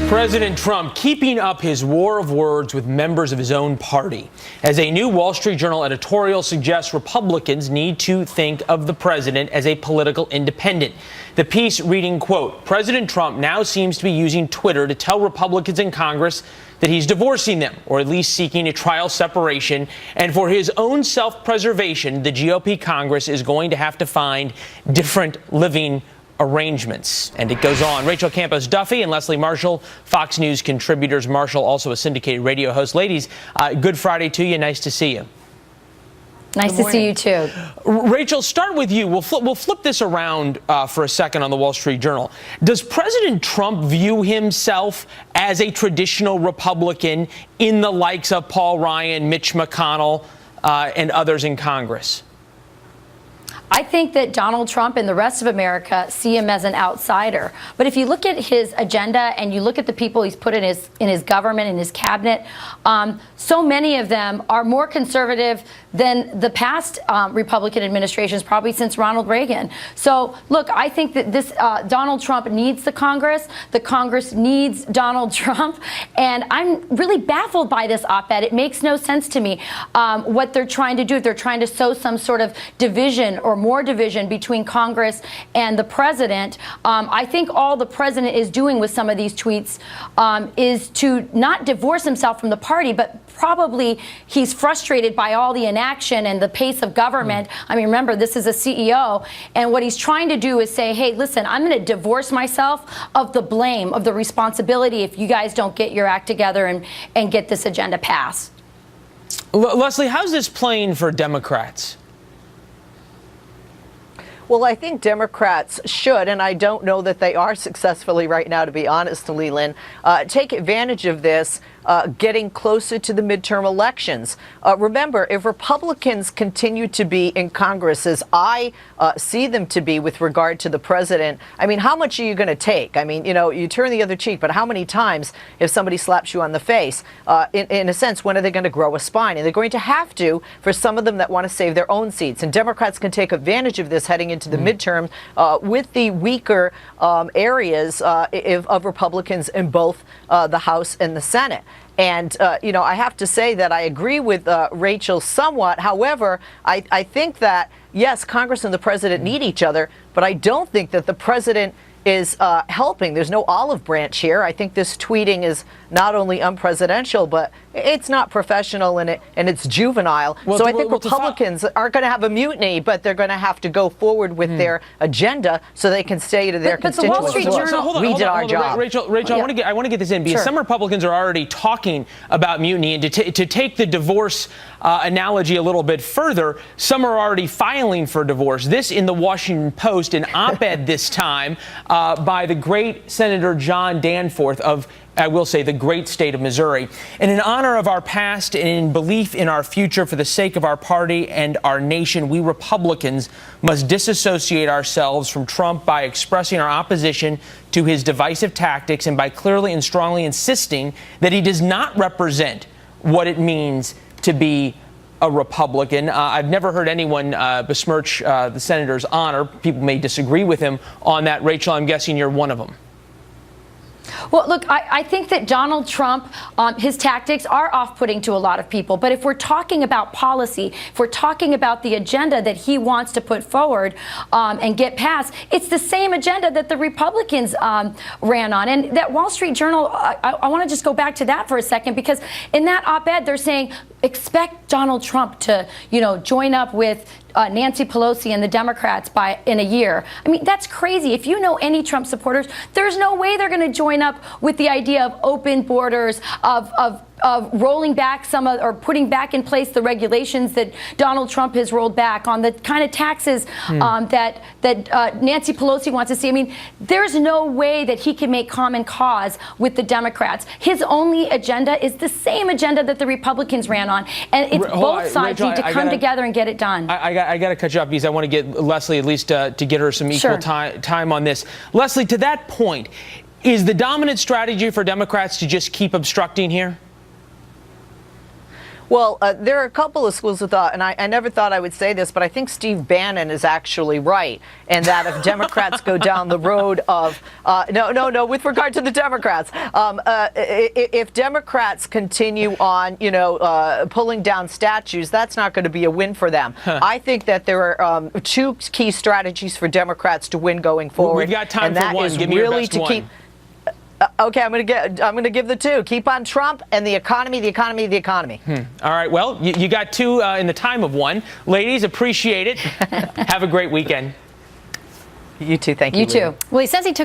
President Trump keeping up his war of words with members of his own party, as a new Wall Street Journal editorial suggests Republicans need to think of the president as a political independent. The piece reading, quote, President Trump now seems to be using Twitter to tell Republicans in Congress that he's divorcing them, or at least seeking a trial separation. And for his own self-preservation, the GOP Congress is going to have to find different living arrangements. And it goes on. Rachel Campos-Duffy and Leslie Marshall, Fox News contributors. Marshall, also a syndicated radio host. Ladies, good Friday to you. Nice to see you. Nice to see you, too. Rachel, start with you. We'll flip this around for a second on the Wall Street Journal. Does President Trump view himself as a traditional Republican in the likes of Paul Ryan, Mitch McConnell, and others in Congress? I think that Donald Trump and the rest of America see him as an outsider. But if you look at his agenda and you look at the people he's put in his government, in his cabinet, so many of them are more conservative than the past Republican administrations, probably since Ronald Reagan. So, look, I think that this Donald Trump needs the Congress. The Congress needs Donald Trump. And I'm really baffled by this op-ed. It makes no sense to me what they're trying to do. If they're trying to sow some sort of division or more division between Congress and the president. I think all the president is doing with some of these tweets is to not divorce himself from the party, but probably he's frustrated by all the inaction and the pace of government. I mean, remember, this is a CEO, and what he's trying to do is say, hey, listen, I'm going to divorce myself of the blame, of the responsibility if you guys don't get your act together and get this agenda passed. Leslie, how's this playing for Democrats? Well, I think Democrats should, and I don't know that they are successfully right now, to be honest, Leland, take advantage of this, getting closer to the midterm elections. Remember, if Republicans continue to be in Congress, as I see them to be with regard to the president, I mean, how much are you going to take? I mean, you know, you turn the other cheek, but how many times, if somebody slaps you on the face, in a sense, when are they going to grow a spine? And they're going to have to, for some of them that want to save their own seats. And Democrats can take advantage of this heading into the midterm with the weaker areas of Republicans in both the House and the Senate. And, you know, I have to say that I agree with Rachel somewhat. However, I think that, yes, Congress and the president need each other, but I don't think that the president is helping. There's no olive branch here. I think this tweeting is not only unpresidential, but it's not professional and it's juvenile. Well, so I think Republicans aren't going to have a mutiny, but they're going to have to go forward with their agenda so they can say to their constituents, the Wall Street Journal, we did our job. Rachel, yeah. I want to get this in because some Republicans are already talking about mutiny, and to take the divorce analogy a little bit further, some are already filing for divorce. This in the Washington Post, an op-ed this time by the great Senator John Danforth of, I will say, the great state of Missouri. And in honor of our past and in belief in our future for the sake of our party and our nation, we Republicans must disassociate ourselves from Trump by expressing our opposition to his divisive tactics and by clearly and strongly insisting that he does not represent what it means to be a Republican. I've never heard anyone besmirch the senator's honor. People may disagree with him on that. Rachel, I'm guessing you're one of them. Well, look, I think that Donald Trump, his tactics are off-putting to a lot of people. But if we're talking about policy, if we're talking about the agenda that he wants to put forward and get passed, it's the same agenda that the Republicans ran on. And that Wall Street Journal, I want to just go back to that for a second, because in that op-ed, they're saying expect Donald Trump to, you know, join up with Nancy Pelosi and the Democrats in a year. I mean, that's crazy. If you know any Trump supporters, there's no way they're going to join up with the idea of open borders, of rolling back or putting back in place the regulations that Donald Trump has rolled back on, the kind of taxes that Nancy Pelosi wants to see. I mean, there's no way that he can make common cause with the Democrats. His only agenda is the same agenda that the Republicans ran on, and it's both sides need to come together and get it done. I got to cut you off because I want to get Leslie at least to get her some equal time on this. Leslie, to that point, is the dominant strategy for Democrats to just keep obstructing here? Well, there are a couple of schools of thought, and I never thought I would say this, but I think Steve Bannon is actually right, and that if Democrats go down the road of no, with regard to the Democrats, if Democrats continue on, pulling down statues, that's not going to be a win for them. I think that there are two key strategies for Democrats to win going forward. We've got time and for that one. is Give me your really best to one. keep. Okay, I'm going to give the two. Keep on Trump and the economy, the economy, the economy. All right. Well, you got two in the time of one. Ladies, appreciate it. Have a great weekend. You too. Thank you. You too. Well, he says he took